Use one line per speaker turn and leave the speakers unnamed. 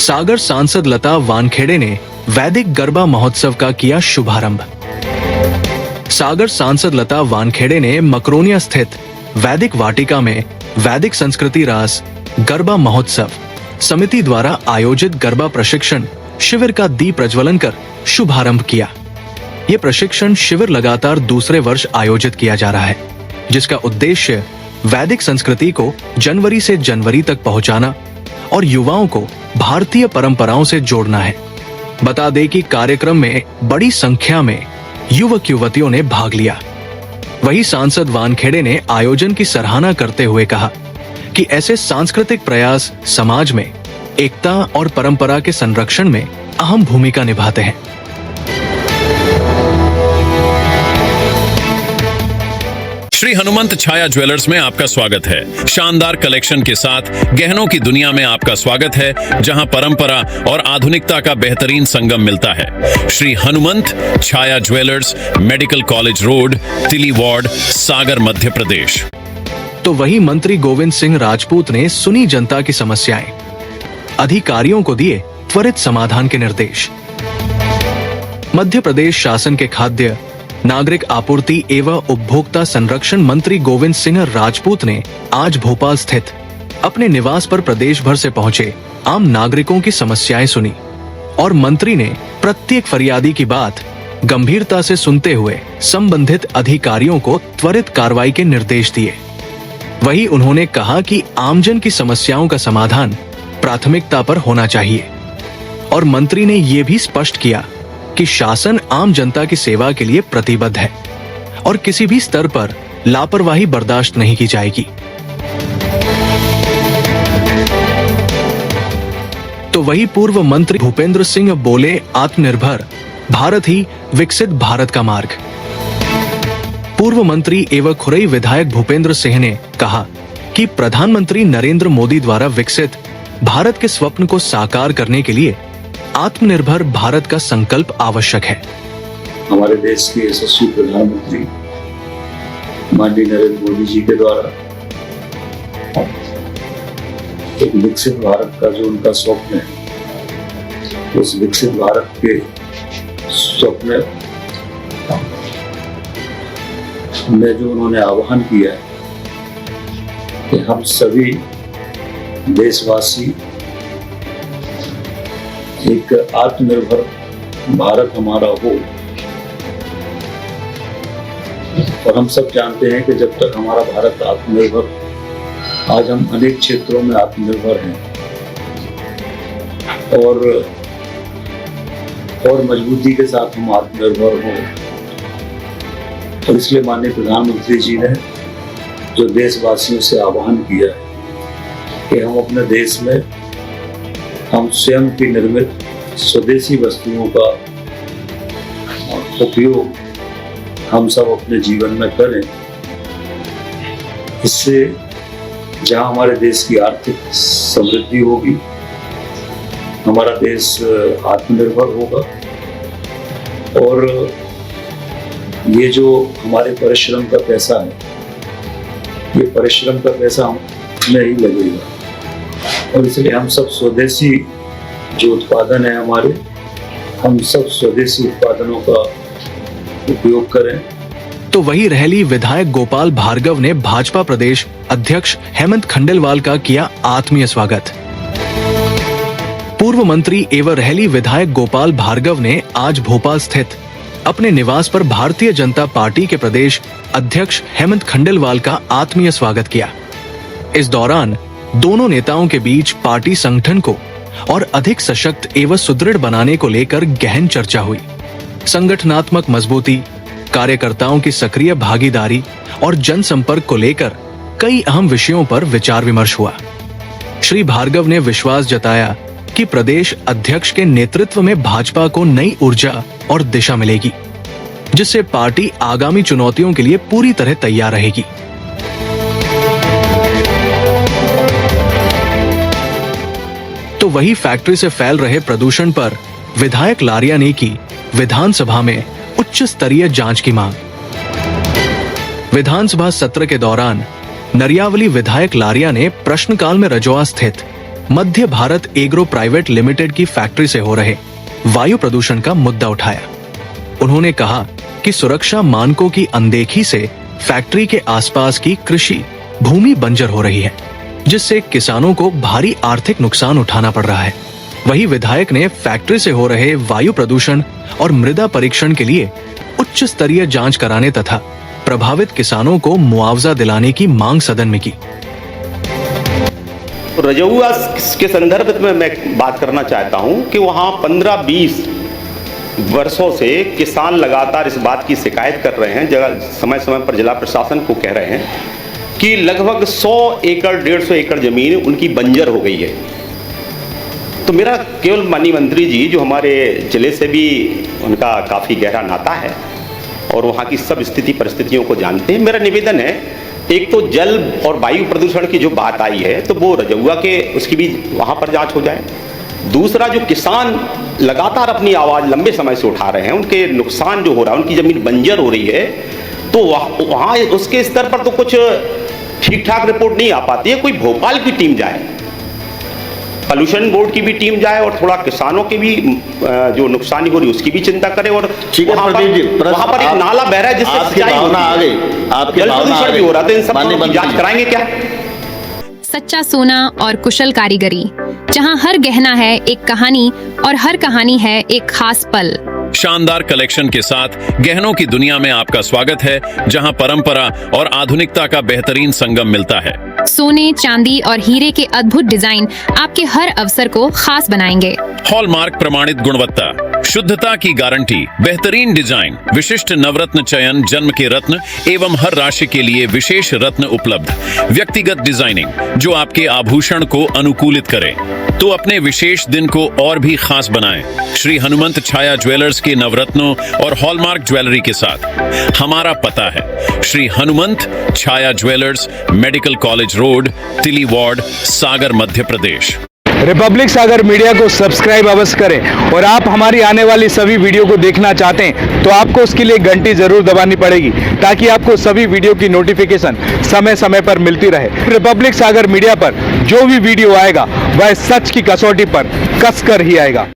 सागर सांसद लता वानखेड़े ने वैदिक गरबा महोत्सव का किया शुभारंभ। सागर सांसद लता वानखेड़े ने मकरोनिया स्थित वैदिक वाटिका में वैदिक संस्कृति रास गरबा महोत्सव समिति द्वारा आयोजित गरबा प्रशिक्षण शिविर का दीप प्रज्वलन कर शुभारंभ किया। ये प्रशिक्षण शिविर लगातार दूसरे वर्ष आयोजित किया जा रहा है, जिसका उद्देश्य वैदिक संस्कृति को जनवरी से जनवरी तक पहुंचाना और युवाओं को भारतीय परंपराओं से जोड़ना है। बता दें कि कार्यक्रम में बड़ी संख्या में युवक युवतियों ने भाग लिया। वहीं सांसद वानखेड़े ने आयोजन की सराहना करते हुए कहा कि ऐसे सांस्कृतिक प्रयास समाज में एकता और परंपरा के संरक्षण में अहम भूमिका निभाते हैं।
श्री हनुमंत छाया ज्वेलर्स में आपका स्वागत है। शानदार कलेक्शन के साथ गहनों की दुनिया में आपका स्वागत है, जहां परंपरा और आधुनिकता का बेहतरीन संगम मिलता है। श्री हनुमंत छाया ज्वेलर्स, मेडिकल कॉलेज रोड, तिली वार्ड, सागर, मध्य प्रदेश।
तो वही मंत्री गोविंद सिंह राजपूत ने सुनी जनता की समस्याएं, अधिकारियों को दिए त्वरित समाधान के निर्देश। मध्य प्रदेश शासन के खाद्य नागरिक आपूर्ति एवं उपभोक्ता संरक्षण मंत्री गोविंद सिंह राजपूत ने आज भोपाल स्थित अपने निवास पर प्रदेश भर से पहुंचे आम नागरिकों की समस्याएं सुनी और मंत्री ने प्रत्येक फरियादी की बात गंभीरता से सुनते हुए संबंधित अधिकारियों को त्वरित कार्रवाई के निर्देश दिए। वहीं उन्होंने कहा कि आमजन की समस्याओं का समाधान प्राथमिकता पर होना चाहिए और मंत्री ने ये भी स्पष्ट किया कि शासन आम जनता की सेवा के लिए प्रतिबद्ध है और किसी भी स्तर पर लापरवाही बर्दाश्त नहीं की जाएगी। तो वही पूर्व मंत्री भूपेंद्र सिंह बोले, आत्मनिर्भर भारत ही विकसित भारत का मार्ग। पूर्व मंत्री एवं खुरई विधायक भूपेंद्र सिंह ने कहा कि प्रधानमंत्री नरेंद्र मोदी द्वारा विकसित भारत के स्वप्न को साकार करने के लिए आत्मनिर्भर भारत का संकल्प आवश्यक है।
हमारे देश के यशस्वी प्रधानमंत्री माननीय नरेंद्र मोदी जी के द्वारा एक विकसित भारत का जो उनका स्वप्न है, उस विकसित भारत के स्वप्न में जो उन्होंने आह्वान किया है कि हम सभी देशवासी एक आत्मनिर्भर भारत हमारा हो। और हम सब जानते हैं कि जब तक हमारा भारत आत्मनिर्भर, आज हम अनेक क्षेत्रों में आत्मनिर्भर हैं और मजबूती के साथ हम आत्मनिर्भर हो। और इसलिए माननीय प्रधानमंत्री जी ने जो देशवासियों से आह्वान किया है कि हम अपने देश में हम स्वयं की निर्मित स्वदेशी वस्तुओं का उपयोग हम सब अपने जीवन में करें। इससे जहां हमारे देश की आर्थिक समृद्धि होगी, हमारा देश आत्मनिर्भर होगा और ये जो हमारे परिश्रम का पैसा है, ये परिश्रम का पैसा हमें ही लगेगा। और इसलिए हम सब स्वदेशी जो उत्पादन है हमारे, हम सब स्वदेशी उत्पादनों का उपयोग करें।
तो वही रहली विधायक गोपाल भार्गव ने भाजपा प्रदेश अध्यक्ष हेमंत खंडेलवाल का किया आत्मीय स्वागत। पूर्व मंत्री एवं रहली विधायक गोपाल भार्गव ने आज भोपाल स्थित अपने निवास पर भारतीय जनता पार्टी के प्रदेश अध्यक्ष हेमंत खंडेलवाल का आत्मीय स्वागत किया। इस दौरान दोनों नेताओं के बीच पार्टी संगठन को और अधिक सशक्त एवं सुदृढ़ बनाने को लेकर गहन चर्चा हुई। संगठनात्मक मजबूती, कार्यकर्ताओं की सक्रिय भागीदारी और जनसंपर्क को लेकर कई अहम विषयों पर विचार विमर्श हुआ। श्री भार्गव ने विश्वास जताया कि प्रदेश अध्यक्ष के नेतृत्व में भाजपा को नई ऊर्जा और दिशा मिलेगी, जिससे पार्टी आगामी चुनौतियों के लिए पूरी तरह तैयार रहेगी। तो वही फैक्ट्री से फैल रहे प्रदूषण पर विधायक लारिया ने की विधानसभा में उच्च स्तरीय जांच की मांग। विधानसभा सत्र के दौरान नरियावली विधायक लारिया ने प्रश्नकाल में रजौआ स्थित मध्य भारत एग्रो प्राइवेट लिमिटेड की फैक्ट्री से हो रहे वायु प्रदूषण का मुद्दा उठाया। उन्होंने कहा कि सुरक्षा मानकों की अनदेखी से फैक्ट्री के आसपास की कृषि भूमि बंजर हो रही है, जिससे किसानों को भारी आर्थिक नुकसान उठाना पड़ रहा है। वहीं विधायक ने फैक्ट्री से हो रहे वायु प्रदूषण और मृदा परीक्षण के लिए उच्च स्तरीय जांच कराने तथा प्रभावित किसानों को मुआवजा दिलाने की मांग सदन में की।
रजौआ के संदर्भ में मैं बात करना चाहता हूं कि वहां 15-20 वर्षों से किसान लगातार इस बात की शिकायत कर रहे हैं, समय समय पर जिला प्रशासन को कह रहे हैं कि लगभग 100 एकड़ 150 एकड़ जमीन उनकी बंजर हो गई है। तो मेरा केवल माननीय मंत्री जी, जो हमारे जिले से भी उनका काफ़ी गहरा नाता है और वहाँ की सब स्थिति परिस्थितियों को जानते हैं, मेरा निवेदन है, एक तो जल और वायु प्रदूषण की जो बात आई है तो वो रजौआ के उसकी भी वहाँ पर जांच हो जाए। दूसरा, जो किसान लगातार अपनी आवाज़ लंबे समय से उठा रहे हैं, उनके नुकसान जो हो रहा है, उनकी ज़मीन बंजर हो रही है, तो वहाँ उसके स्तर पर तो कुछ ठीक ठाक रिपोर्ट नहीं आ पाती है। कोई भोपाल की टीम जाए, पॉल्यूशन बोर्ड की भी टीम जाए और थोड़ा किसानों की भी जो नुकसानी हो रही है उसकी भी चिंता करे। और वहाँ पर एक नाला बह रहा है जिससे सिंचाई हो रही है, जल प्रदूषण भी हो रहा है, तो इन सब की जांच कराएंगे क्या?
सच्चा सोना और कुशल कारीगरी, जहां हर गहना है एक कहानी और हर कहानी है एक खास पल।
शानदार कलेक्शन के साथ गहनों की दुनिया में आपका स्वागत है, जहां परंपरा और आधुनिकता का बेहतरीन संगम मिलता है।
सोने, चांदी और हीरे के अद्भुत डिजाइन आपके हर अवसर को खास बनाएंगे।
हॉलमार्क प्रमाणित गुणवत्ता, शुद्धता की गारंटी, बेहतरीन डिजाइन, विशिष्ट नवरत्न चयन, जन्म के रत्न एवं हर राशि के लिए विशेष रत्न उपलब्ध, व्यक्तिगत डिजाइनिंग जो आपके आभूषण को अनुकूलित करे तो अपने विशेष दिन को और भी खास बनाएं। श्री हनुमंत छाया ज्वेलर्स के नवरत्नों और हॉलमार्क ज्वेलरी के साथ हमारा पता है श्री हनुमंत छाया ज्वेलर्स, मेडिकल कॉलेज रोड, तिली वार्ड, सागर, मध्य प्रदेश।
रिपब्लिक सागर मीडिया को सब्सक्राइब अवश्य करें और आप हमारी आने वाली सभी वीडियो को देखना चाहते हैं तो आपको उसके लिए घंटी जरूर दबानी पड़ेगी, ताकि आपको सभी वीडियो की नोटिफिकेशन समय समय पर मिलती रहे। रिपब्लिक सागर मीडिया पर जो भी वीडियो आएगा वह सच की कसौटी पर कसकर ही आएगा।